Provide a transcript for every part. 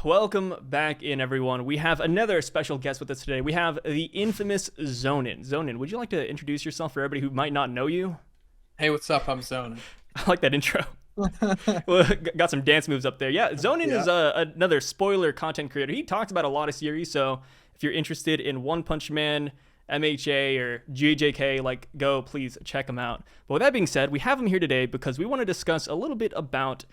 welcome back in, everyone. We have another special guest with us today. We have the infamous Zonin. Zonin, would you like to introduce yourself for everybody who might not know you? Hey, what's up? I'm Zonin. I like that intro. Well, got some dance moves up there. Yeah, Zonin is another spoiler content creator. He talks about a lot of series, so if you're interested in One Punch Man, MHA, or JJK, go please check him out. But with that being said, we have him here today because we want to discuss a little bit about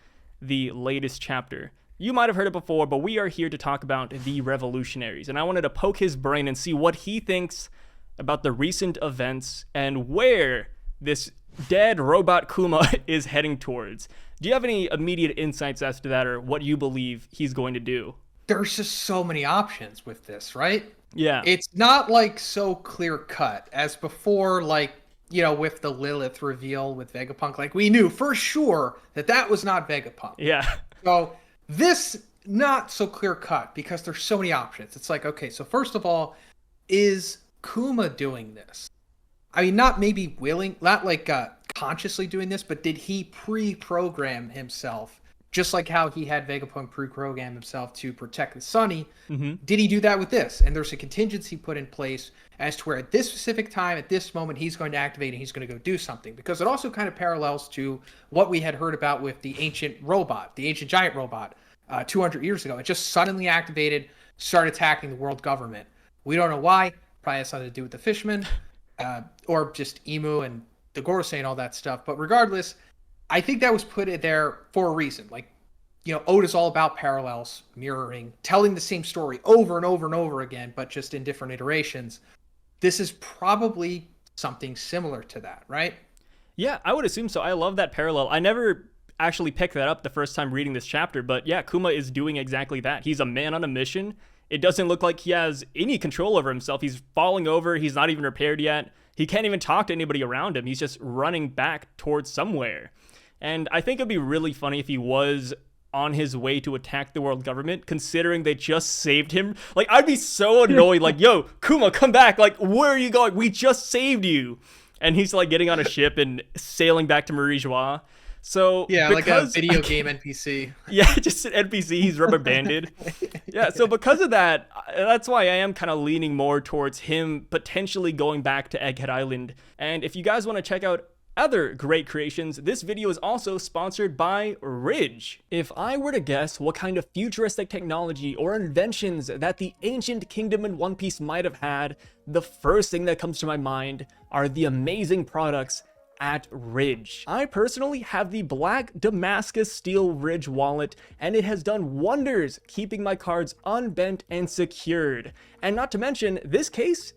the latest chapter. You might have heard it before, but we are here to talk about the revolutionaries, and I wanted to poke his brain and see what he thinks about the recent events and where this dead robot Kuma is heading towards. Do you have any immediate insights as to that, or what you believe he's going to do? There's just so many options with this, right? Yeah. It's not so clear cut as before, with the Lilith reveal with Vegapunk. We knew for sure that was not Vegapunk. Yeah. So this, not so clear cut because there's so many options. It's okay, so first of all, is Kuma doing this? I mean, not maybe willing, not consciously doing this, but did he pre-program himself, just like how he had Vegapunk pre-program himself to protect the Sunny? Mm-hmm. Did he do that with this? And there's a contingency put in place as to where at this specific time, at this moment, he's going to activate and he's going to go do something. Because it also kind of parallels to what we had heard about with the ancient giant robot, 200 years ago. It just suddenly activated, started attacking the world government. We don't know why. Probably has something to do with the fishermen. Or just Emu and the Gorosei and all that stuff. But regardless, I think that was put in there for a reason. Oda's all about parallels, mirroring, telling the same story over and over and over again, but just in different iterations. This is probably something similar to that, right? Yeah, I would assume so. I love that parallel. I never actually picked that up the first time reading this chapter, but yeah, Kuma is doing exactly that. He's a man on a mission. It doesn't look like he has any control over himself. He's falling over. He's not even repaired yet. He can't even talk to anybody around him. He's just running back towards somewhere. And I think it'd be really funny if he was on his way to attack the world government, considering they just saved him. I'd be so annoyed. Yo, Kuma, come back. Where are you going? We just saved you. And he's getting on a ship and sailing back to Marie Joie. So yeah, like a video game NPC. Yeah, just an NPC. He's rubber banded. Yeah, so because of that, that's why I am kind of leaning more towards him potentially going back to Egghead Island. And if you guys want to check out other great creations, this video is also sponsored by Ridge. If I were to guess what kind of futuristic technology or inventions that the ancient kingdom in One Piece might have had, the first thing that comes to my mind are the amazing products at Ridge. I personally have the black Damascus steel Ridge wallet, and it has done wonders keeping my cards unbent and secured. And not to mention, this case,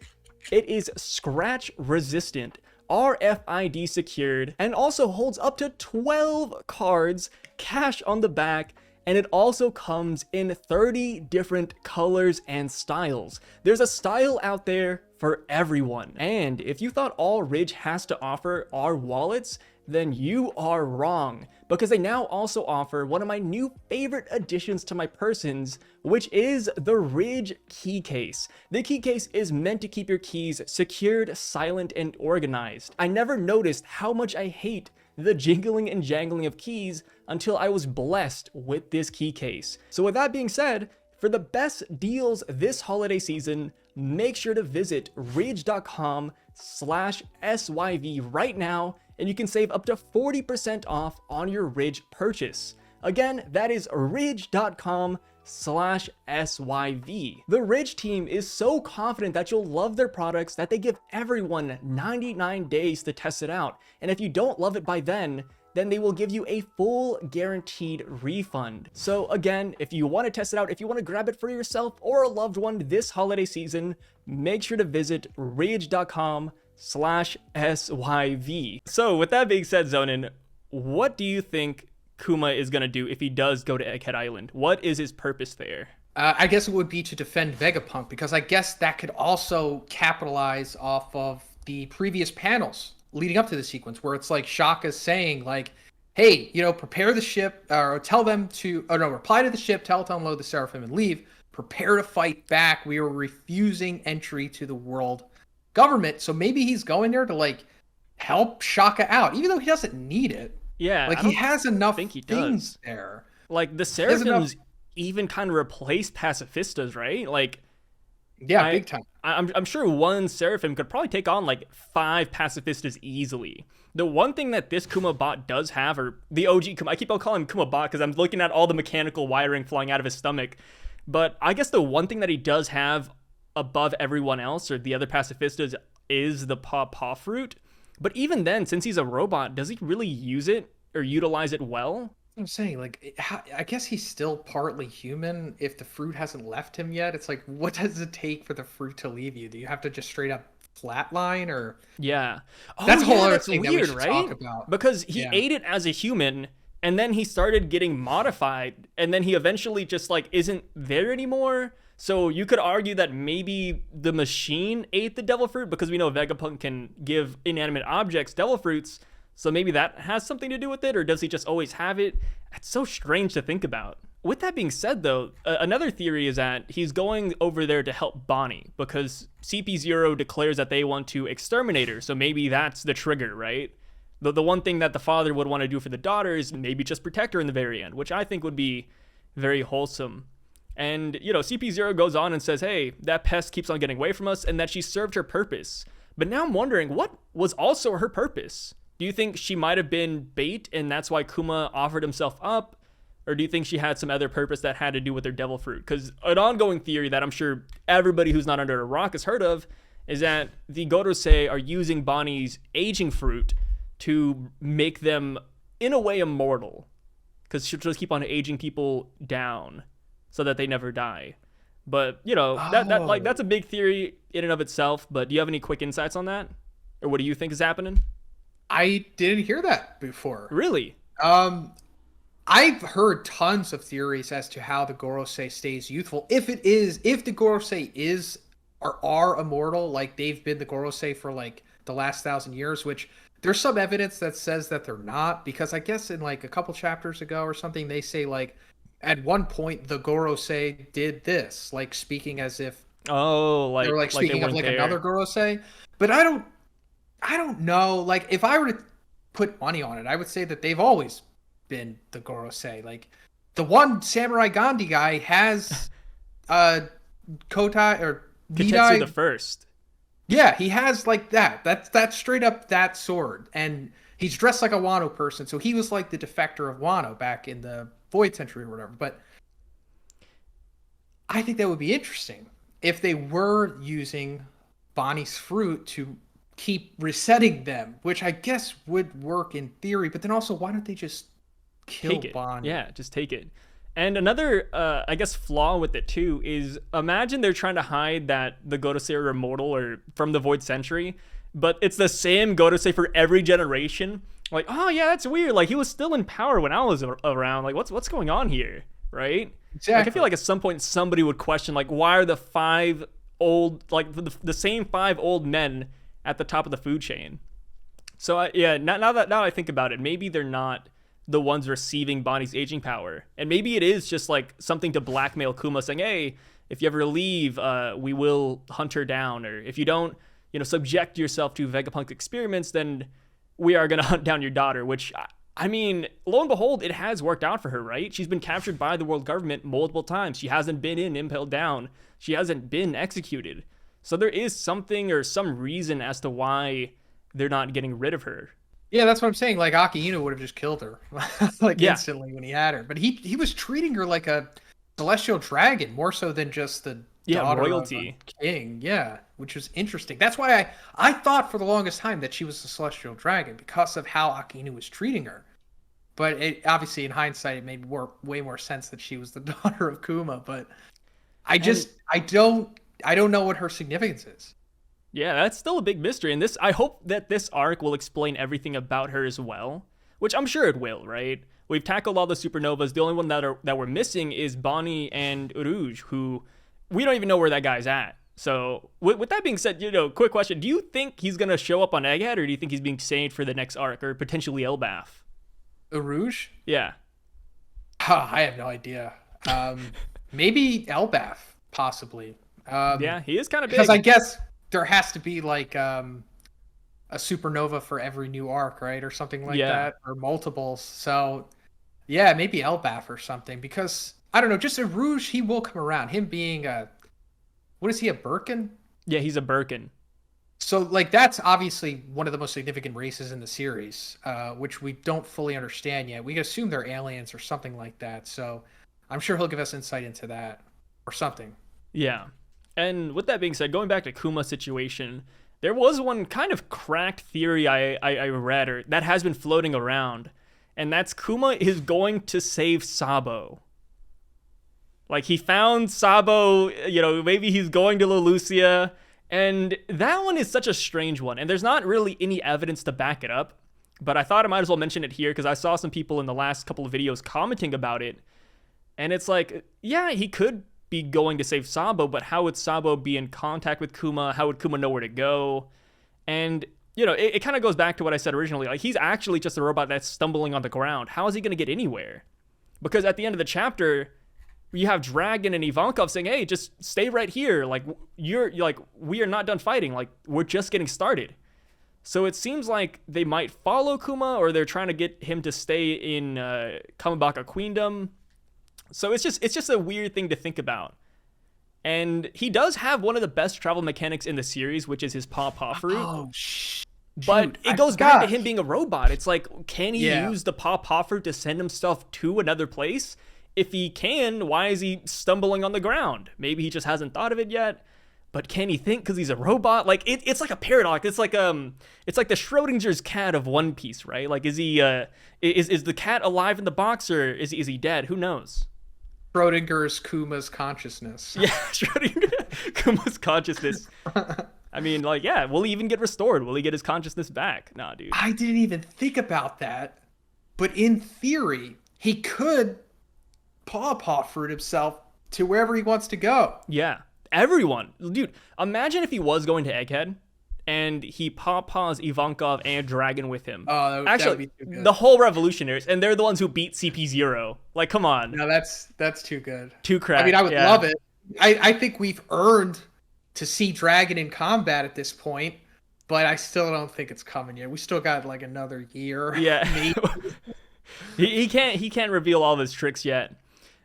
it is scratch resistant, RFID secured, and also holds up to 12 cards, cash on the back, and it also comes in 30 different colors and styles. There's a style out there for everyone. And if you thought all Ridge has to offer are wallets, then you are wrong, because they now also offer one of my new favorite additions to my persons, which is the Ridge key case. The key case is meant to keep your keys secured, silent, and organized. I never noticed how much I hate the jingling and jangling of keys until I was blessed with this key case. So with that being said, for the best deals this holiday season, make sure to visit ridge.com/SYV right now, and you can save up to 40% off on your Ridge purchase. Again, that is ridge.com/SYV. The Ridge team is so confident that you'll love their products that they give everyone 99 days to test it out. And if you don't love it by then they will give you a full guaranteed refund. So again, if you want to test it out, if you want to grab it for yourself or a loved one this holiday season, make sure to visit ridge.com/SYV. So with that being said, Zonin, what do you think Kuma is going to do if he does go to Egghead Island? What is his purpose there? I guess it would be to defend Vegapunk, because I guess that could also capitalize off of the previous panels leading up to the sequence, where it's Shaka's saying hey, prepare the ship, or tell them to, reply to the ship, tell it to unload the Seraphim and leave, prepare to fight back. We are refusing entry to the world government. So maybe he's going there to help Shaka out, even though he doesn't need it. Yeah, he has enough think he things does there. The Seraphims, even kind of replace pacifistas, right? Like Yeah, I big time. I'm sure one Seraphim could probably take on like 5 pacifistas easily. The one thing that this Kuma bot does have, or the OG Kuma, I keep on calling him Kuma bot because I'm looking at all the mechanical wiring flying out of his stomach. But I guess the one thing that he does have above everyone else, or the other pacifistas, is the paw paw fruit. But even then, since he's a robot, does he really use it or utilize it well? I'm saying, like, I guess he's still partly human if the fruit hasn't left him yet. It's like, what does it take for the fruit to leave you? Do you have to just straight up flatline, or Yeah. Oh, that's a whole yeah, other that's thing that we weird, should right? talk about. Because he Yeah. ate it as a human and then he started getting modified and then he eventually just like isn't there anymore. So you could argue that maybe the machine ate the devil fruit because we know Vegapunk can give inanimate objects devil fruits. So maybe that has something to do with it, or does he just always have it? It's so strange to think about. With that being said, though, another theory is that he's going over there to help Bonney because CP0 declares that they want to exterminate her. So maybe that's the trigger, right? The one thing that the father would want to do for the daughter is maybe just protect her in the very end, which I think would be very wholesome. And, CP0 goes on and says, hey, that pest keeps on getting away from us and that she served her purpose. But now I'm wondering, what was also her purpose? Do you think she might have been bait and that's why Kuma offered himself up? Or do you think she had some other purpose that had to do with her devil fruit? Because an ongoing theory that I'm sure everybody who's not under a rock has heard of is that the Gorosei are using Bonney's aging fruit to make them, in a way, immortal. Because she'll just keep on aging people down so that they never die. But, that's a big theory in and of itself. But do you have any quick insights on that? Or what do you think is happening? I didn't hear that before. Really? I've heard tons of theories as to how the Gorosei stays youthful. If the Gorosei are immortal, like they've been the Gorosei for like the last 1,000 years, which there's some evidence that says that they're not, because I guess in like a couple chapters ago or something, they say like at one point the Gorosei did this, like speaking as if they're like speaking of like another Gorosei. But I don't know. Like, if I were to put money on it, I would say that they've always been the Gorosei. Like, the one Samurai Gandhi guy has Kotai or Katetsu the first. Yeah, he has like that. That's straight up that sword. And he's dressed like a Wano person, so he was like the defector of Wano back in the Void Century or whatever. But I think that would be interesting if they were using Bonney's fruit to keep resetting them, which I guess would work in theory. But then also, why don't they just kill Bonney? Yeah, just take it. And another, I guess, flaw with it too is imagine they're trying to hide that the Godosei are immortal or from the Void Century, but it's the same Godosei for every generation. Like, oh yeah, that's weird. Like he was still in power when I was around. Like what's going on here, right? Exactly. Like I feel like at some point somebody would question like why are the the same 5 old men at the top of the food chain. So now I think about it, maybe they're not the ones receiving Bonney's aging power, and maybe it is just like something to blackmail Kuma, saying, "Hey, if you ever leave, we will hunt her down, or if you don't, subject yourself to Vegapunk's experiments, then we are gonna hunt down your daughter." Which, I mean, lo and behold, it has worked out for her, right? She's been captured by the world government multiple times. She hasn't been impaled down. She hasn't been executed. So there is something or some reason as to why they're not getting rid of her. Yeah, that's what I'm saying. Like Akihino would have just killed her, instantly when he had her. But he was treating her like a celestial dragon more so than just the daughter royalty of a king. Yeah, which was interesting. That's why I thought for the longest time that she was a celestial dragon because of how Akihino was treating her. But obviously, in hindsight, it made way more sense that she was the daughter of Kuma. But I don't know what her significance is. Yeah, that's still a big mystery. And I hope that this arc will explain everything about her as well, which I'm sure it will, right? We've tackled all the supernovas. The only one that we're missing is Bonney and Rouge, who we don't even know where that guy's at. So with that being said, quick question. Do you think he's going to show up on Egghead, or do you think he's being saved for the next arc, or potentially Elbaf? Rouge? Yeah. I have no idea. Maybe Elbaf, possibly. Yeah, he is kind of big. Because I guess there has to be like a supernova for every new arc, right? Or something like that, or multiples. So yeah, maybe Elbaf or something, because I don't know, just a Rouge, he will come around. Him being a, what is he, a Birkin? Yeah, he's a Birkin. So, like, that's obviously one of the most significant races in the series, which we don't fully understand yet. We assume they're aliens or something like that. So, I'm sure he'll give us insight into that or something. Yeah. And with that being said, going back to Kuma's situation, there was one kind of cracked theory I read or that has been floating around, and that's Kuma is going to save Sabo. Like, he found Sabo, maybe he's going to Lelucia. And that one is such a strange one. And there's not really any evidence to back it up. But I thought I might as well mention it here because I saw some people in the last couple of videos commenting about it. And it's like, yeah, he could be going to save Sabo, but how would Sabo be in contact with Kuma? How would Kuma know where to go? And, it kind of goes back to what I said originally. Like, he's actually just a robot that's stumbling on the ground. How is he going to get anywhere? Because at the end of the chapter, you have Dragon and Ivankov saying, hey, just stay right here. Like, you're like, we are not done fighting. Like, we're just getting started. So it seems like they might follow Kuma, or they're trying to get him to stay in Kamabaka Queendom. So it's just a weird thing to think about. And he does have one of the best travel mechanics in the series, which is his paw fruit. Oh, shoot. But it goes back to him being a robot. It's like, can he use the paw fruit to send himself to another place? If he can, why is he stumbling on the ground? Maybe he just hasn't thought of it yet. But can he think because he's a robot? Like, it's like a paradox. It's like the Schrodinger's cat of One Piece, right? Like, is he is the cat alive in the box, or is he dead? Who knows? Schrodinger's Kuma's consciousness. Yeah, Schrodinger Kuma's consciousness. I mean, like, yeah, will he even get restored? Will he get his consciousness back? Nah, dude. I didn't even think about that. But in theory, he could paw fruit himself to wherever he wants to go. Yeah, everyone, dude. Imagine if he was going to Egghead and he paws Ivankov and Dragon with him. Oh, actually, that would be too good. The whole revolutionaries, and they're the ones who beat CP0. Like, come on. No, that's too good. Too cracked. I mean, I would love it. I think we've earned to see Dragon in combat at this point, but I still don't think it's coming yet. We still got like another year. Yeah. he can't reveal all of his tricks yet.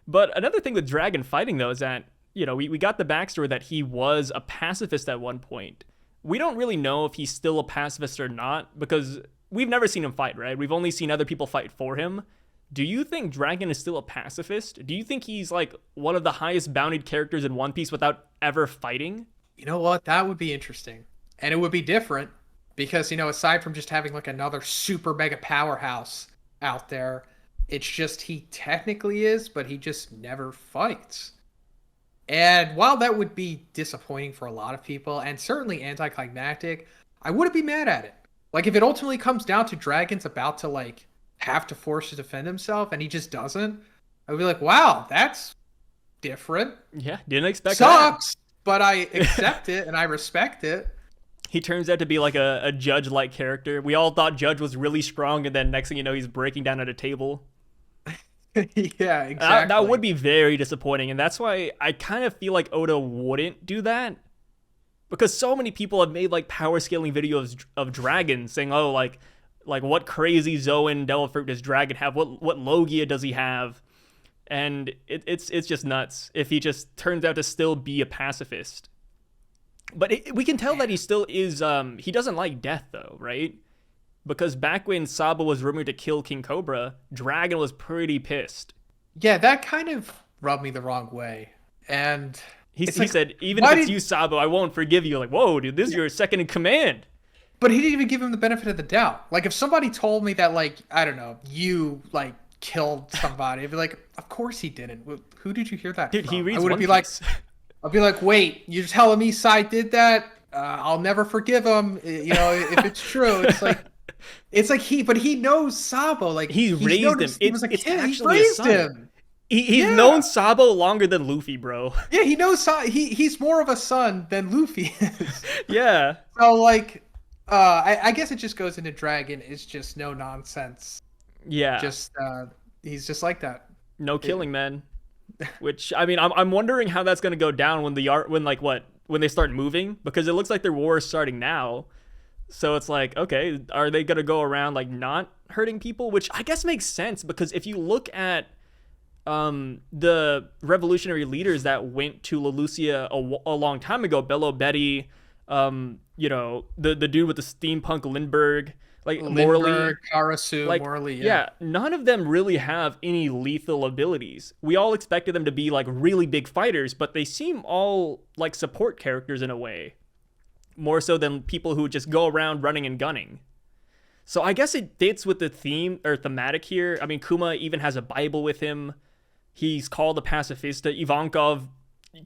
But another thing with Dragon fighting, though, is that, we got the backstory that he was a pacifist at one point. We don't really know if he's still a pacifist or not, because we've never seen him fight, right? We've only seen other people fight for him. Do you think Dragon is still a pacifist? Do you think he's, like, one of the highest bountied characters in One Piece without ever fighting? You know what? That would be interesting. And it would be different, because, aside from just having, like, another super mega powerhouse out there, it's just he technically is, but he just never fights. And while that would be disappointing for a lot of people, and certainly anticlimactic, I wouldn't be mad at it. Like, if it ultimately comes down to Dragon's about to, like, have to force to defend himself, and he just doesn't, I would be like, wow, that's different. Yeah, didn't expect Sucks, but I accept it, and I respect it. He turns out to be like a Judge-like character. We all thought Judge was really strong, and then next thing you know, he's breaking down at a table. Yeah, exactly. That would be very disappointing, and that's why I kind of feel like Oda wouldn't do that, because so many people have made like power scaling videos of Dragon, saying, "Oh, like what crazy Zoan Devil Fruit does Dragon have? What Logia does he have?" And it's just nuts if he just turns out to still be a pacifist. But we can tell that he still is. He doesn't like death, though, right? Because back when Sabo was rumored to kill King Cobra, Dragon was pretty pissed. Yeah, that kind of rubbed me the wrong way. And he said, even if it's you, Sabo, I won't forgive you. Like, whoa, dude, this is your second in command. But he didn't even give him the benefit of the doubt. Like, if somebody told me that, like, I don't know, you, like, killed somebody, I'd be like, of course he didn't. Who did you hear that Dude, from? he reads I would One be Piece. I'll be like, wait, you're telling me Sai did that? I'll never forgive him. If it's true, it's like he knows Sabo. Like, he raised him. He was a kid. He actually raised him. He's known Sabo longer than Luffy, bro. Yeah, he knows he's more of a son than Luffy is. Yeah. So, like, I guess it just goes into Dragon. It's just no nonsense. Yeah. Just he's just like that. No killing, man. Which, I mean, I'm wondering how that's gonna go down when when they start moving, because it looks like their war is starting now. So it's like, okay, are they gonna go around like not hurting people? Which I guess makes sense, because if you look at the revolutionary leaders that went to Lelucia a long time ago, Bello Betty, the dude with the steampunk Lindbergh, like Lindbergh, Morley, Karasu, like, Morley, yeah. yeah, none of them really have any lethal abilities. We all expected them to be like really big fighters, but they seem all like support characters in a way, more so than people who just go around running and gunning. So I guess it fits with the theme or thematic here. I mean, Kuma even has a Bible with him. He's called a pacifista. Ivankov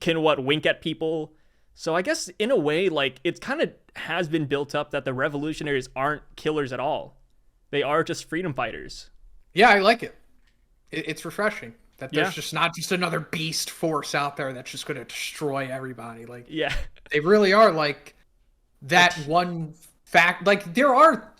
can wink at people. So I guess in a way, like, it kind of has been built up that the revolutionaries aren't killers at all. They are just freedom fighters. Yeah, I like it. It's refreshing that there's Yeah. just not just another beast force out there that's just going to destroy everybody. Like, Yeah. they really are like that one fact. Like, there are,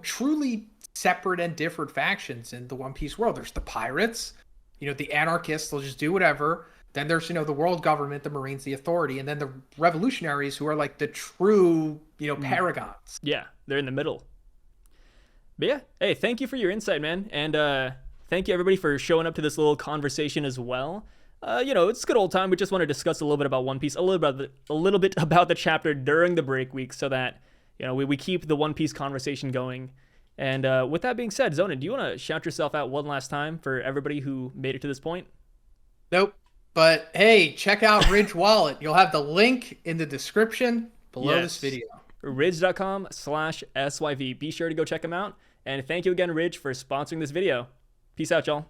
truly separate and different factions in the One Piece world. There's the pirates, the anarchists, they'll just do whatever. Then there's, the world government, the Marines, the authority, and then the revolutionaries who are like the true, paragons. Yeah, they're in the middle. But yeah, hey, thank you for your insight, man. And thank you, everybody, for showing up to this little conversation as well. It's a good old time. We just want to discuss a little bit about One Piece, a little bit about the chapter during the break week so that, we keep the One Piece conversation going. And with that being said, Zonin, do you want to shout yourself out one last time for everybody who made it to this point? Nope. But hey, check out Ridge Wallet. You'll have the link in the description below this video. Ridge.com/SYV. Be sure to go check them out. And thank you again, Ridge, for sponsoring this video. Peace out, y'all.